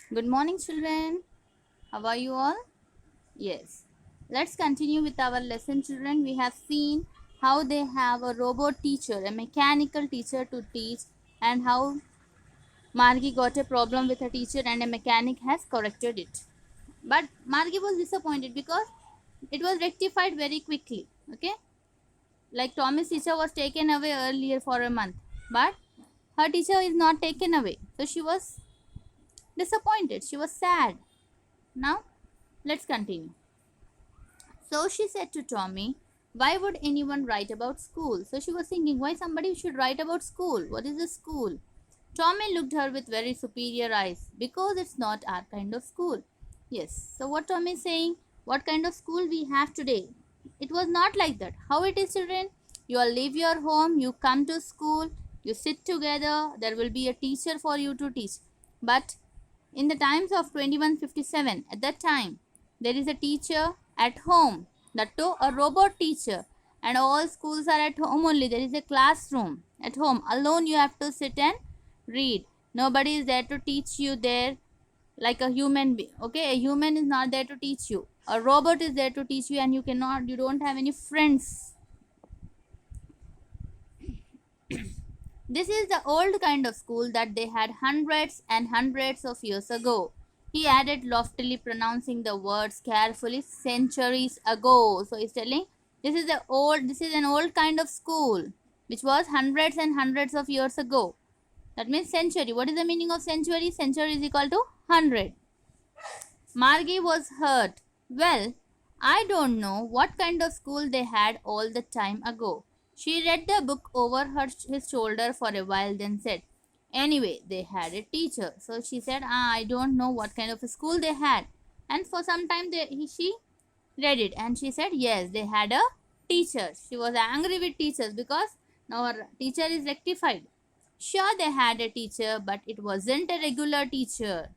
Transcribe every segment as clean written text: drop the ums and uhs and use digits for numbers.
Good morning, children. How are you all? Yes. Let's continue with our lesson, children. We have seen how they have a robot teacher, a mechanical teacher to teach, and how Margie got a problem with her teacher and a mechanic has corrected it. But Margie was disappointed because it was rectified very quickly. Okay? Like Tommy's teacher was taken away earlier for a month, but her teacher is not taken away. So she was disappointed. She was sad. Now, let's continue. So she said to Tommy, why would anyone write about school? So she was thinking, why somebody should write about school? What is a school? Tommy looked her with very superior eyes. Because it's not our kind of school. Yes. So what Tommy is saying, what kind of school we have today? It was not like that. How it is, children? You all leave your home, you come to school, you sit together, there will be a teacher for you to teach. But in the times of 2157, at that time, there is a teacher at home, that too a robot teacher, and all schools are at home only. There is a classroom at home. Alone you have to sit and read. Nobody is there to teach you there like a human being. Okay, a human is not there to teach you. A robot is there to teach you, and you don't have any friends. This is the old kind of school that they had hundreds and hundreds of years ago. He added loftily, pronouncing the words carefully, centuries ago. So he's telling this is an old kind of school which was hundreds and hundreds of years ago. That means century. What is the meaning of century? Century is equal to 100. Margie was hurt. Well, I don't know what kind of school they had all the time ago. She read the book over his shoulder for a while, then said, anyway, they had a teacher. So she said, I don't know what kind of a school they had. And for some time she read it and she said, yes, they had a teacher. She was angry with teachers because now our teacher is rectified. Sure, they had a teacher, but it wasn't a regular teacher.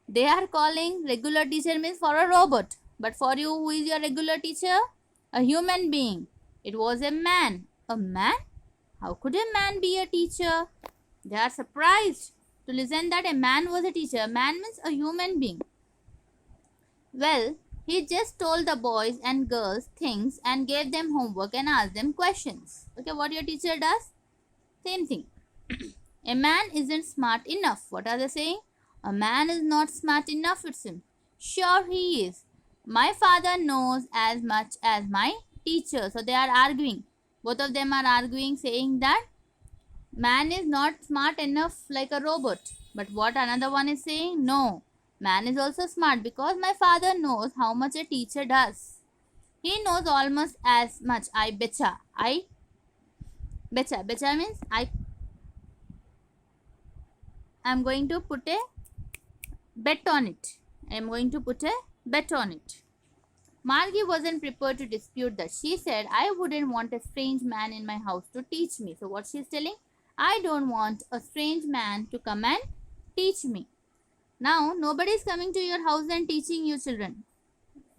They are calling regular teacher means for a robot. But for you, who is your regular teacher? A human being. It was a man. A man? How could a man be a teacher? They are surprised to listen that a man was a teacher. A man means a human being. Well, he just told the boys and girls things and gave them homework and asked them questions. Okay, what your teacher does? Same thing. A man isn't smart enough. What are they saying? A man is not smart enough, it seems. Sure he is. My father knows as much as my teacher. So they are arguing. Both of them are arguing, saying that man is not smart enough like a robot. But what another one is saying? No. Man is also smart because my father knows how much a teacher does. He knows almost as much. I betcha. Betcha means I'm going to put a bet on it. Margie wasn't prepared to dispute that. She said, I wouldn't want a strange man in my house to teach me. So what she's telling? I don't want a strange man to come and teach me. Now, nobody is coming to your house and teaching you, children.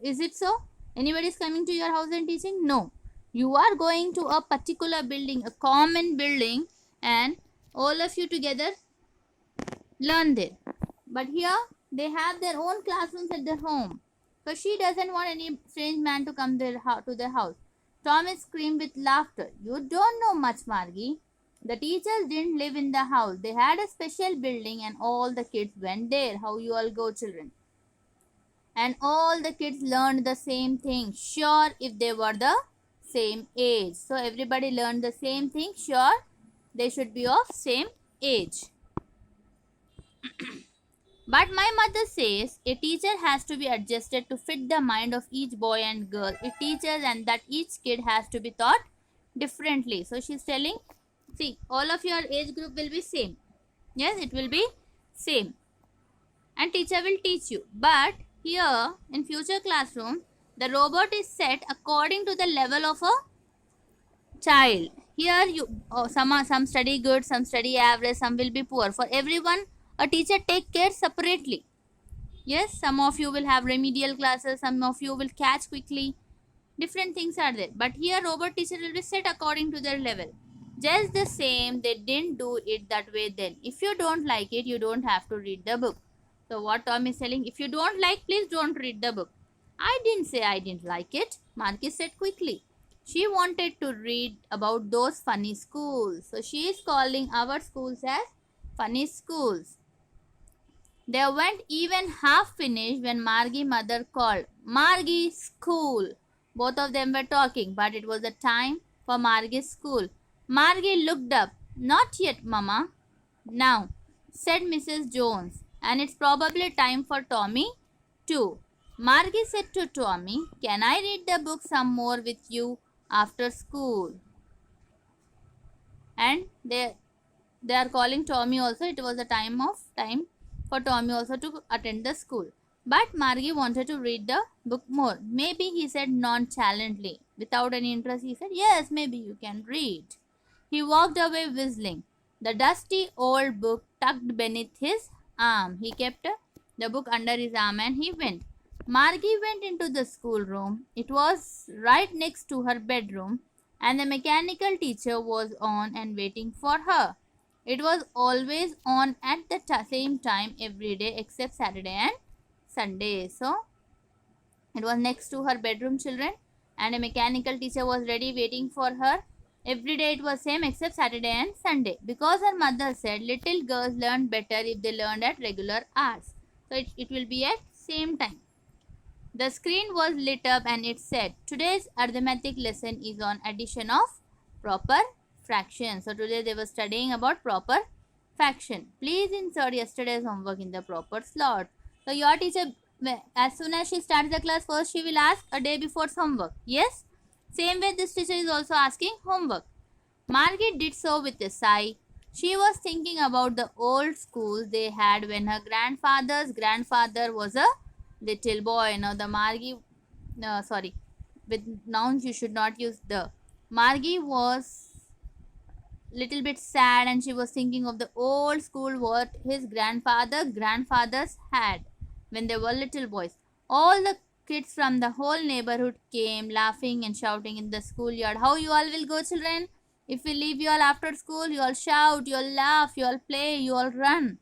Is it so? Anybody is coming to your house and teaching? No. You are going to a particular building, a common building, and all of you together learn there. But here, they have their own classrooms at their home. So she doesn't want any strange man to come to their house. Thomas screamed with laughter. You don't know much, Margie. The teachers didn't live in the house. They had a special building and all the kids went there. How you all go, children? And all the kids learned the same thing. Sure, if they were the same age. So everybody learned the same thing. Sure, they should be of same age. But my mother says a teacher has to be adjusted to fit the mind of each boy and girl. It teaches and that each kid has to be taught differently. So she's telling, see, all of your age group will be same. Yes, it will be same. And teacher will teach you. But here in future classroom, the robot is set according to the level of a child. Here some study good, some study average, some will be poor. For everyone, a teacher take care separately. Yes, some of you will have remedial classes, some of you will catch quickly. Different things are there. But here robot teacher will be set according to their level. Just the same, they didn't do it that way then. If you don't like it, you don't have to read the book. So what Tom is telling, if you don't like, please don't read the book. I didn't say I didn't like it, Margie said quickly. She wanted to read about those funny schools. So she is calling our schools as funny schools. They weren't even half finished when Margie's mother called. Margie, school. Both of them were talking, but it was the time for Margie's school. Margie looked up. Not yet, Mama. Now, said Mrs. Jones, and it's probably time for Tommy too. Margie said to Tommy, can I read the book some more with you after school? And they are calling Tommy also. It was a time for Tommy also to attend the school. But Margie wanted to read the book more. Maybe, he said nonchalantly. Without any interest, he said, yes, maybe you can read. He walked away whistling, the dusty old book tucked beneath his arm. He kept the book under his arm and he went. Margie went into the schoolroom. It was right next to her bedroom, and the mechanical teacher was on and waiting for her. It was always on at the same time every day except Saturday and Sunday. So, it was next to her bedroom, children, and a mechanical teacher was ready waiting for her. Every day it was same except Saturday and Sunday, because her mother said little girls learn better if they learned at regular hours. So, it will be at same time. The screen was lit up and it said, today's arithmetic lesson is on addition of proper fractions. So today they were studying about proper fraction. Please insert yesterday's homework in the proper slot. So your teacher, as soon as she starts the class, first she will ask a day before's homework. Yes? Same way this teacher is also asking homework. Margie did so with a sigh. She was thinking about the old schools they had when her grandfather's grandfather was a little boy. Now the Margie, with nouns you should not use the. Margie was little bit sad and she was thinking of the old school what his grandfathers had when they were little boys. All the kids from the whole neighborhood came laughing and shouting in the schoolyard. How you all will go, children? If we leave you all after school, you all shout, you all laugh, you all play, you all run.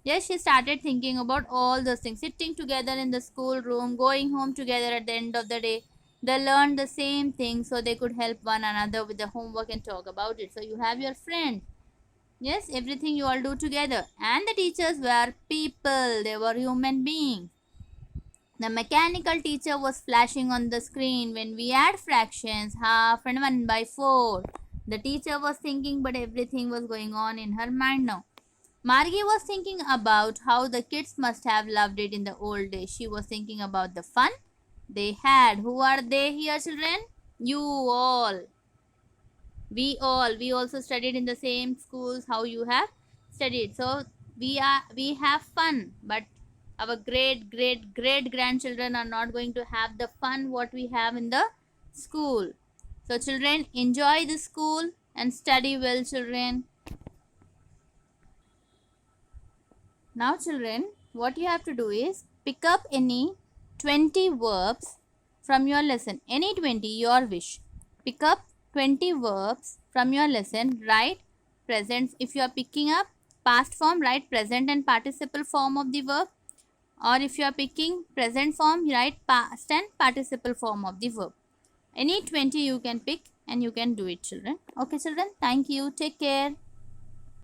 Yes, she started thinking about all those things. Sitting together in the schoolroom, going home together at the end of the day. They learned the same thing so they could help one another with the homework and talk about it. So you have your friend. Yes, everything you all do together. And the teachers were people. They were human beings. The mechanical teacher was flashing on the screen when we add fractions, half and 1/4. The teacher was thinking, but everything was going on in her mind now. Margie was thinking about how the kids must have loved it in the old days. She was thinking about the fun they had. Who are they here, children? You all. We all. We also studied in the same schools how you have studied. So we have fun, but our great grandchildren are not going to have the fun what we have in the school. So children, enjoy the school and study well, children. Now children, what you have to do is pick up any 20 verbs from your lesson. Any 20, your wish. Pick up 20 verbs from your lesson. Write present. If you are picking up past form, write present and participle form of the verb. Or if you are picking present form, write past and participle form of the verb. Any 20 you can pick and you can do it, children. Okay children, thank you. Take care.